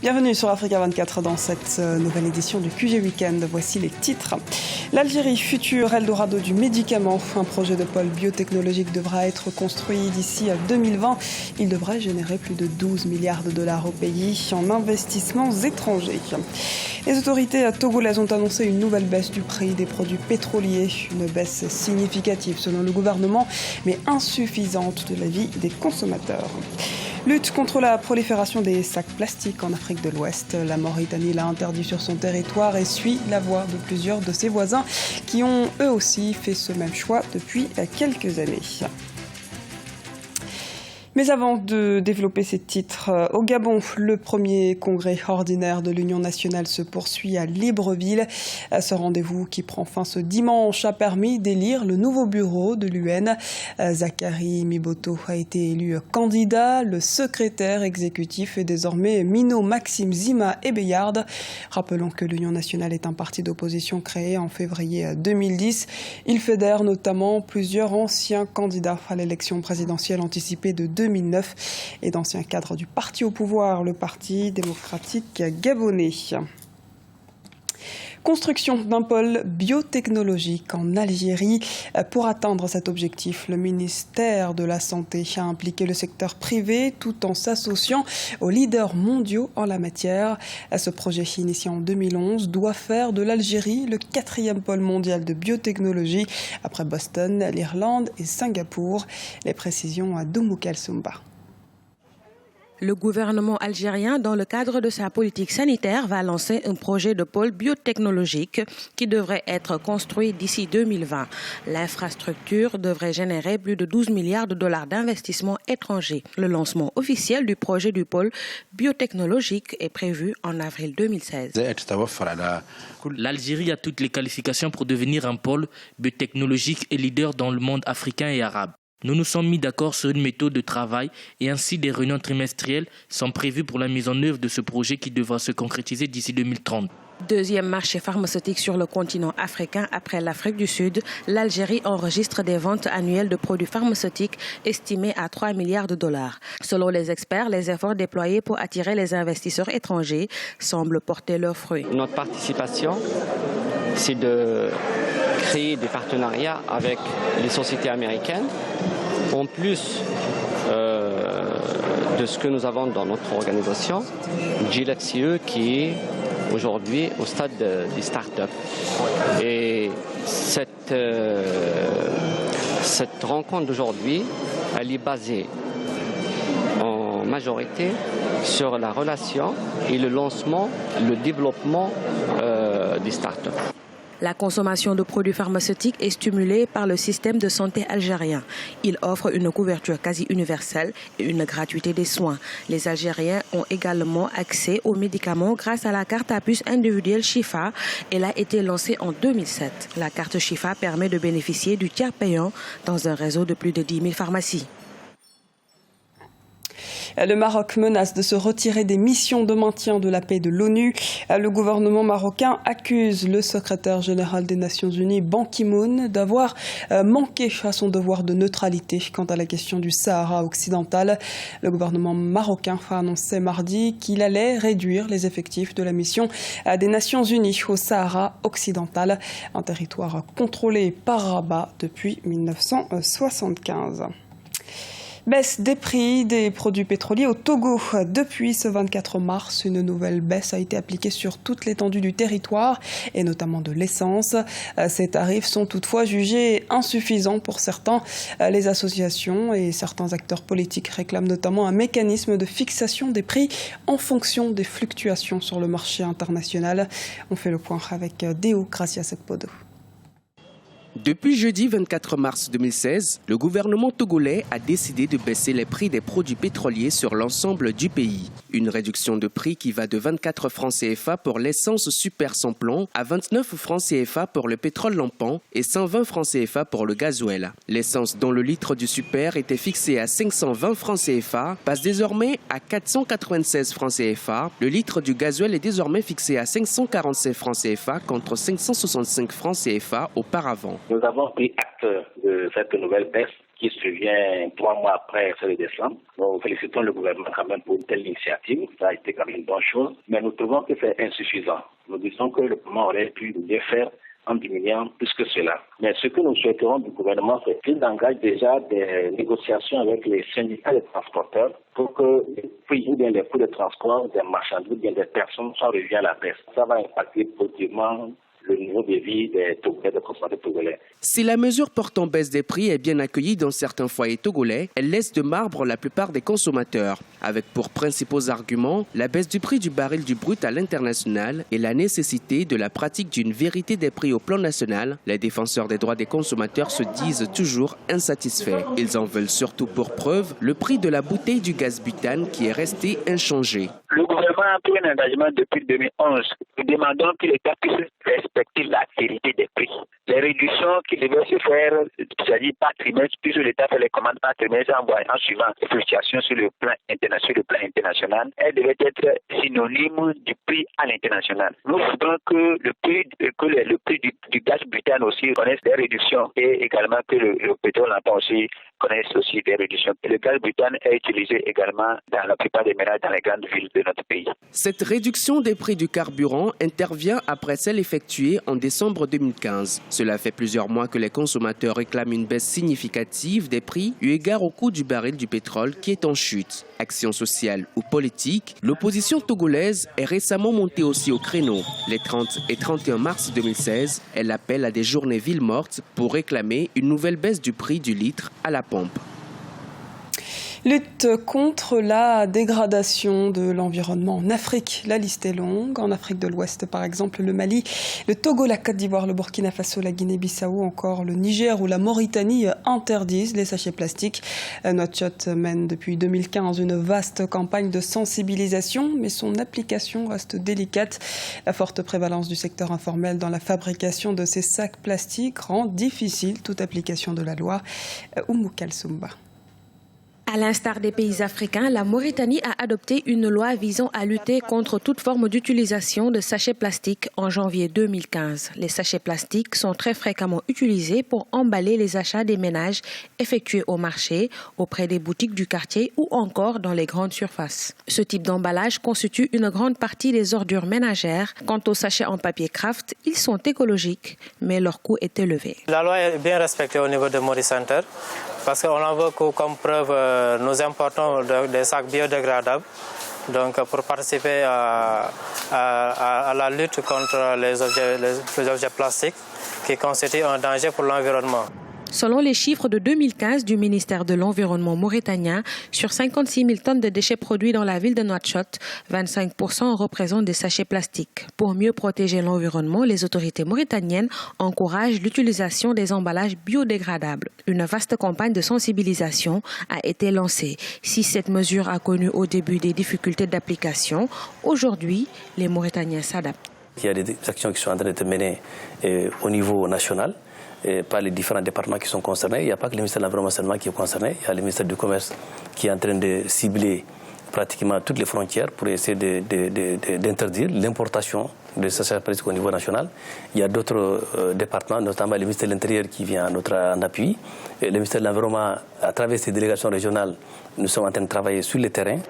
Bienvenue sur Africa 24 dans cette nouvelle édition du QG Weekend. Voici les titres. L'Algérie, futur Eldorado du médicament. Un projet de pôle biotechnologique devra être construit d'ici à 2020. Il devrait générer plus de 12 milliards de dollars au pays en investissements étrangers. Les autorités togolaises ont annoncé une nouvelle baisse du prix des produits pétroliers. Une baisse significative selon le gouvernement, mais insuffisante de l'avis des consommateurs. Lutte contre la prolifération des sacs plastiques en Afrique de l'Ouest. La Mauritanie l'a interdit sur son territoire et suit la voie de plusieurs de ses voisins qui ont eux aussi fait ce même choix depuis quelques années. Mais avant de développer ces titres, au Gabon, le premier congrès ordinaire de l'Union nationale se poursuit à Libreville. Ce rendez-vous qui prend fin ce dimanche a permis d'élire le nouveau bureau de l'UN. Zachary Miboto a été élu candidat. Le secrétaire exécutif est désormais Mino Maxime Zima Ebeyard. Rappelons que l'Union nationale est un parti d'opposition créé en février 2010. Il fédère notamment plusieurs anciens candidats à l'élection présidentielle anticipée de 2009 et d'anciens cadres du parti au pouvoir, le Parti démocratique gabonais. Construction d'un pôle biotechnologique en Algérie. Pour atteindre cet objectif, le ministère de la Santé a impliqué le secteur privé tout en s'associant aux leaders mondiaux en la matière. Ce projet initié en 2011 doit faire de l'Algérie le 4e pôle mondial de biotechnologie après Boston, l'Irlande et Singapour. Les précisions à Doumoukal Sumba. Le gouvernement algérien, dans le cadre de sa politique sanitaire, va lancer un projet de pôle biotechnologique qui devrait être construit d'ici 2020. L'infrastructure devrait générer plus de 12 milliards de dollars d'investissements étrangers. Le lancement officiel du projet du pôle biotechnologique est prévu en avril 2016. L'Algérie a toutes les qualifications pour devenir un pôle biotechnologique et leader dans le monde africain et arabe. Nous nous sommes mis d'accord sur une méthode de travail et ainsi des réunions trimestrielles sont prévues pour la mise en œuvre de ce projet qui devra se concrétiser d'ici 2030. Deuxième marché pharmaceutique sur le continent africain après l'Afrique du Sud, l'Algérie enregistre des ventes annuelles de produits pharmaceutiques estimées à 3 milliards de dollars. Selon les experts, les efforts déployés pour attirer les investisseurs étrangers semblent porter leurs fruits. Notre participation, c'est de créer des partenariats avec les sociétés américaines, en plus de ce que nous avons dans notre organisation, GLCE, qui est aujourd'hui au stade des startups. Et cette rencontre d'aujourd'hui, elle est basée en majorité sur la relation et le lancement, le développement des startups. La consommation de produits pharmaceutiques est stimulée par le système de santé algérien. Il offre une couverture quasi universelle et une gratuité des soins. Les Algériens ont également accès aux médicaments grâce à la carte à puce individuelle Chifa. Elle a été lancée en 2007. La carte Chifa permet de bénéficier du tiers payant dans un réseau de plus de 10 000 pharmacies. Le Maroc menace de se retirer des missions de maintien de la paix de l'ONU. Le gouvernement marocain accuse le secrétaire général des Nations Unies, Ban Ki-moon, d'avoir manqué à son devoir de neutralité quant à la question du Sahara occidental. Le gouvernement marocain a annoncé mardi qu'il allait réduire les effectifs de la mission des Nations Unies au Sahara occidental, un territoire contrôlé par Rabat depuis 1975. Baisse des prix des produits pétroliers au Togo. Depuis ce 24 mars, une nouvelle baisse a été appliquée sur toute l'étendue du territoire et notamment de l'essence. Ces tarifs sont toutefois jugés insuffisants pour certains. Les associations et certains acteurs politiques réclament notamment un mécanisme de fixation des prix en fonction des fluctuations sur le marché international. On fait le point avec Deo Gracias Ekpodo. Depuis jeudi 24 mars 2016, le gouvernement togolais a décidé de baisser les prix des produits pétroliers sur l'ensemble du pays. Une réduction de prix qui va de 24 francs CFA pour l'essence super sans plomb à 29 francs CFA pour le pétrole lampant et 120 francs CFA pour le gasoil. L'essence dont le litre du super était fixé à 520 francs CFA passe désormais à 496 francs CFA. Le litre du gasoil est désormais fixé à 547 francs CFA contre 565 francs CFA auparavant. Nous avons pris acte de cette nouvelle baisse qui survient 3 mois après celle de décembre. Nous félicitons le gouvernement quand même pour une telle initiative. Ça a été quand même une bonne chose, mais nous trouvons que c'est insuffisant. Nous disons que le gouvernement aurait pu bien faire en diminuant plus que cela. Mais ce que nous souhaiterons du gouvernement, c'est qu'il engage déjà des négociations avec les syndicats des transporteurs pour que les prix ou bien les coûts de transport des marchandises ou bien des personnes soient revus à la baisse. Ça va impacter positivement le niveau de vie des consommateurs togolais. Si la mesure portant baisse des prix est bien accueillie dans certains foyers togolais, elle laisse de marbre la plupart des consommateurs, avec pour principaux arguments la baisse du prix du baril du brut à l'international et la nécessité de la pratique d'une vérité des prix au plan national. Les défenseurs des droits des consommateurs se disent toujours insatisfaits. Ils en veulent surtout pour preuve le prix de la bouteille du gaz butane qui est resté inchangé. Le gouvernement a pris un engagement depuis 2011. Nous demandons que l'État puisse respecter la vérité des prix. Les réductions qui devaient se faire, c'est-à-dire par trimestre, puisque l'État fait les commandes par trimestre en suivant les fluctuations sur le plan international, elles devaient être synonymes du prix à l'international. Nous voudrons que le prix du gaz butane aussi connaisse des réductions et également que le pétrole en aussi connaisse aussi des réductions. Le gaz butane est utilisé également dans la plupart des ménages dans les grandes villes de notre pays. Cette réduction des prix du carburant intervient après celle effectuée en décembre 2015. Cela fait plusieurs mois que les consommateurs réclament une baisse significative des prix eu égard au coût du baril du pétrole qui est en chute. Action sociale ou politique, l'opposition togolaise est récemment montée aussi au créneau. Les 30 et 31 mars 2016, elle appelle à des journées villes mortes pour réclamer une nouvelle baisse du prix du litre à la pompe. Lutte contre la dégradation de l'environnement en Afrique. La liste est longue. En Afrique de l'Ouest, par exemple, le Mali, le Togo, la Côte d'Ivoire, le Burkina Faso, la Guinée-Bissau, encore le Niger ou la Mauritanie interdisent les sachets plastiques. Nouakchott mène depuis 2015 une vaste campagne de sensibilisation, mais son application reste délicate. La forte prévalence du secteur informel dans la fabrication de ces sacs plastiques rend difficile toute application de la loi. Oumou Kalsoumba. À l'instar des pays africains, la Mauritanie a adopté une loi visant à lutter contre toute forme d'utilisation de sachets plastiques en janvier 2015. Les sachets plastiques sont très fréquemment utilisés pour emballer les achats des ménages effectués au marché, auprès des boutiques du quartier ou encore dans les grandes surfaces. Ce type d'emballage constitue une grande partie des ordures ménagères. Quant aux sachets en papier craft, ils sont écologiques, mais leur coût est élevé. La loi est bien respectée au niveau de Maurice Center. Parce qu'on en veut comme preuve, nous importons des sacs biodégradables donc pour participer à la lutte contre les objets plastiques qui constituent un danger pour l'environnement. Selon les chiffres de 2015 du ministère de l'Environnement mauritanien, sur 56 000 tonnes de déchets produits dans la ville de Nouakchott, 25% représentent des sachets plastiques. Pour mieux protéger l'environnement, les autorités mauritaniennes encouragent l'utilisation des emballages biodégradables. Une vaste campagne de sensibilisation a été lancée. Si cette mesure a connu au début des difficultés d'application, aujourd'hui, les Mauritaniens s'adaptent. Il y a des actions qui sont en train d'être menées au niveau national. Et par les différents départements qui sont concernés. Il n'y a pas que le ministère de l'Environnement seulement qui est concerné. Il y a le ministère du Commerce qui est en train de cibler pratiquement toutes les frontières pour essayer d'interdire l'importation de sachets plastiques au niveau national. Il y a d'autres départements, notamment le ministère de l'Intérieur qui vient en appui. Et le ministère de l'Environnement, à travers ses délégations régionales, nous sommes en train de travailler sur le terrain.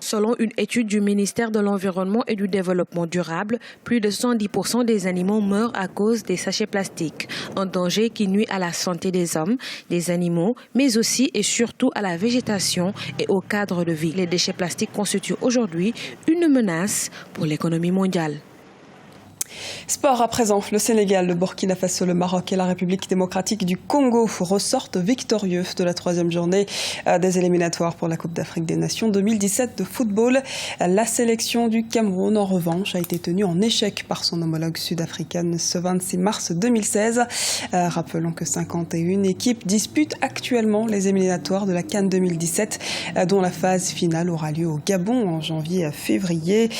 Selon une étude du ministère de l'Environnement et du Développement durable, plus de 110% des animaux meurent à cause des sachets plastiques. Un danger qui nuit à la santé des hommes, des animaux, mais aussi et surtout à la végétation et au cadre de vie. Les déchets plastiques constituent aujourd'hui une menace pour l'économie mondiale. Sport à présent, le Sénégal, le Burkina Faso, le Maroc et la République démocratique du Congo ressortent victorieux de la 3e journée des éliminatoires pour la Coupe d'Afrique des Nations 2017 de football. La sélection du Cameroun, en revanche, a été tenue en échec par son homologue sud-africaine ce 26 mars 2016. Rappelons que 51 équipes disputent actuellement les éliminatoires de la CAN 2017, dont la phase finale aura lieu au Gabon en janvier-février.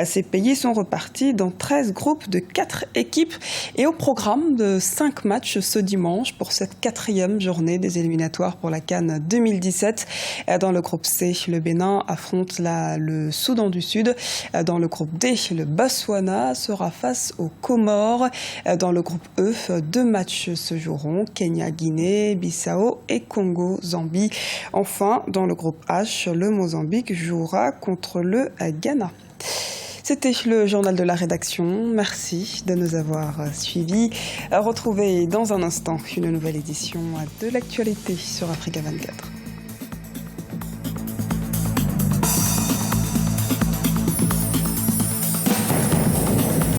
Ces pays sont repartis dans 13 groupes de de 4 équipes et au programme de 5 matchs ce dimanche pour cette 4e journée des éliminatoires pour la CAN 2017. Dans le groupe C, le Bénin affronte le Soudan du Sud. Dans le groupe D, le Botswana sera face aux Comores. Dans le groupe E, 2 matchs se joueront, Kenya, Guinée, Bissau et Congo, Zambie. Enfin, dans le groupe H, le Mozambique jouera contre le Ghana. C'était le journal de la rédaction. Merci de nous avoir suivis. Retrouvez dans un instant une nouvelle édition de l'actualité sur Africa 24.